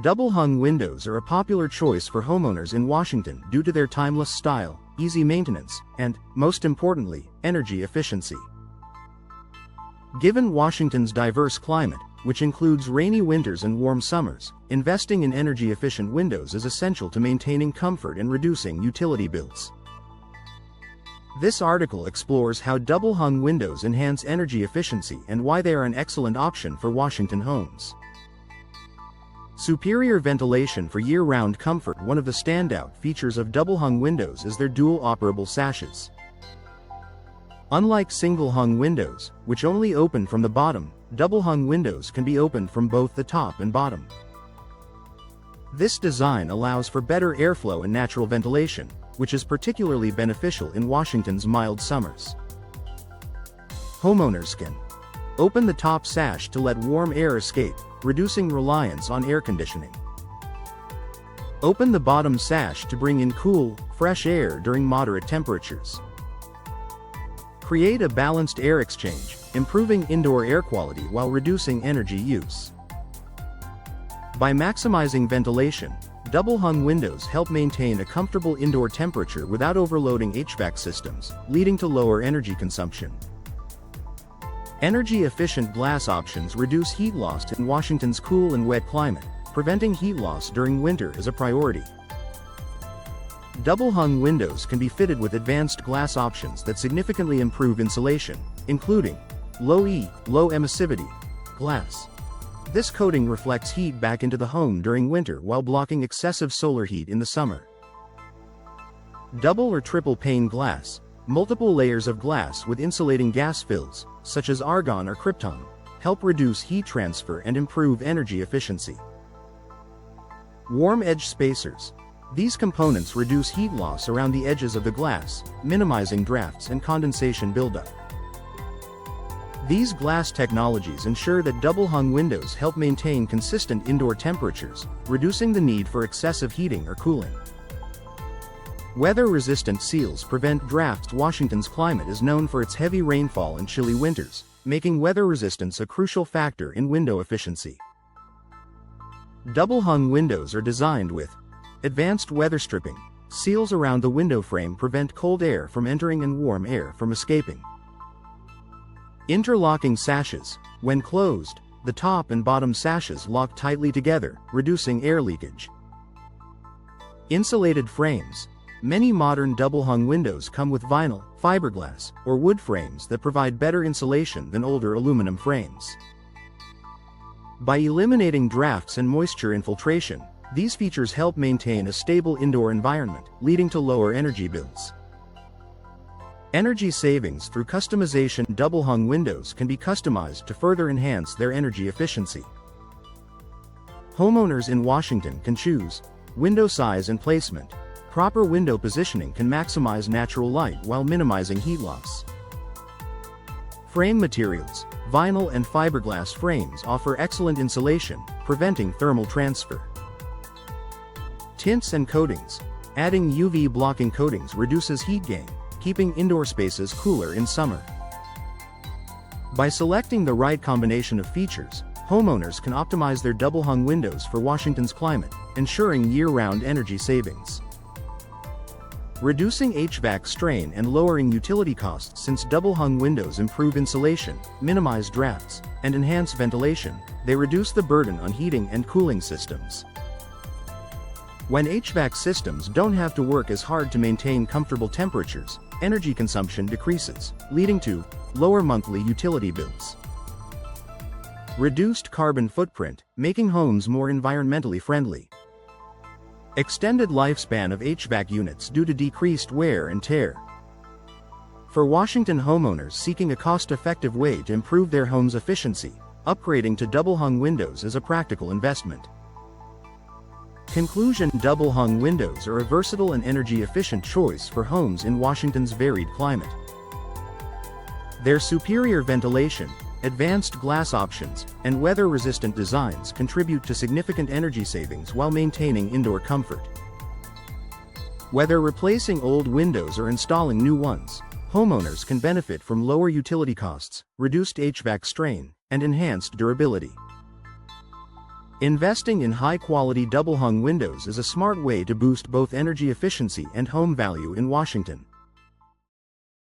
Double-hung windows are a popular choice for homeowners in Washington due to their timeless style, easy maintenance, and, most importantly, energy efficiency. Given Washington's diverse climate, which includes rainy winters and warm summers, investing in energy-efficient windows is essential to maintaining comfort and reducing utility bills. This article explores how double-hung windows enhance energy efficiency and why they are an excellent option for Washington homes. Superior ventilation for year-round comfort. One of the standout features of double-hung windows is their dual-operable sashes. Unlike single-hung windows, which only open from the bottom, double-hung windows can be opened from both the top and bottom. This design allows for better airflow and natural ventilation, which is particularly beneficial in Washington's mild summers. Homeowners can open the top sash to let warm air escape, reducing reliance on air conditioning. Open the bottom sash to bring in cool, fresh air during moderate temperatures. Create a balanced air exchange, improving indoor air quality while reducing energy use. By maximizing ventilation, double-hung windows help maintain a comfortable indoor temperature without overloading HVAC systems, leading to lower energy consumption. Energy-efficient glass options reduce heat loss in Washington's cool and wet climate. Preventing heat loss during winter is a priority. Double-hung windows can be fitted with advanced glass options that significantly improve insulation, including low-E, low emissivity glass. This coating reflects heat back into the home during winter while blocking excessive solar heat in the summer. Double or triple pane glass. Multiple layers of glass with insulating gas fills, such as argon or krypton, help reduce heat transfer and improve energy efficiency. Warm edge spacers. These components reduce heat loss around the edges of the glass, minimizing drafts and condensation buildup. These glass technologies ensure that double-hung windows help maintain consistent indoor temperatures, reducing the need for excessive heating or cooling. Weather-resistant seals prevent drafts. Washington's climate is known for its heavy rainfall and chilly winters, making weather resistance a crucial factor in window efficiency. Double-hung windows are designed with advanced weather stripping. Seals around the window frame prevent cold air from entering and warm air from escaping. Interlocking sashes. When closed, the top and bottom sashes lock tightly together, reducing air leakage. Insulated frames. Many modern double-hung windows come with vinyl, fiberglass, or wood frames that provide better insulation than older aluminum frames. By eliminating drafts and moisture infiltration, these features help maintain a stable indoor environment, leading to lower energy bills. Energy savings. Through customization. Double-hung windows can be customized to further enhance their energy efficiency. Homeowners in Washington can choose window size and placement. Proper window positioning can maximize natural light while minimizing heat loss. Frame materials. Vinyl and fiberglass frames offer excellent insulation, preventing thermal transfer. Tints and coatings. Adding UV blocking coatings reduces heat gain, keeping indoor spaces cooler in summer. By selecting the right combination of features, homeowners can optimize their double-hung windows for Washington's climate, ensuring year-round energy savings. Reducing HVAC strain and lowering utility costs. Since double-hung windows improve insulation, minimize drafts, and enhance ventilation, they reduce the burden on heating and cooling systems. When HVAC systems don't have to work as hard to maintain comfortable temperatures, energy consumption decreases, leading to lower monthly utility bills. Reduced carbon footprint, making homes more environmentally friendly. Extended lifespan of HVAC units due to decreased wear and tear. For Washington homeowners seeking a cost-effective way to improve their home's efficiency, upgrading to double-hung windows is a practical investment. Conclusion. Double-hung windows are a versatile and energy-efficient choice for homes in Washington's varied climate. Their superior ventilation, advanced glass options, and weather-resistant designs contribute to significant energy savings while maintaining indoor comfort. Whether replacing old windows or installing new ones, homeowners can benefit from lower utility costs, reduced HVAC strain, and enhanced durability. Investing in high-quality double-hung windows is a smart way to boost both energy efficiency and home value in Washington.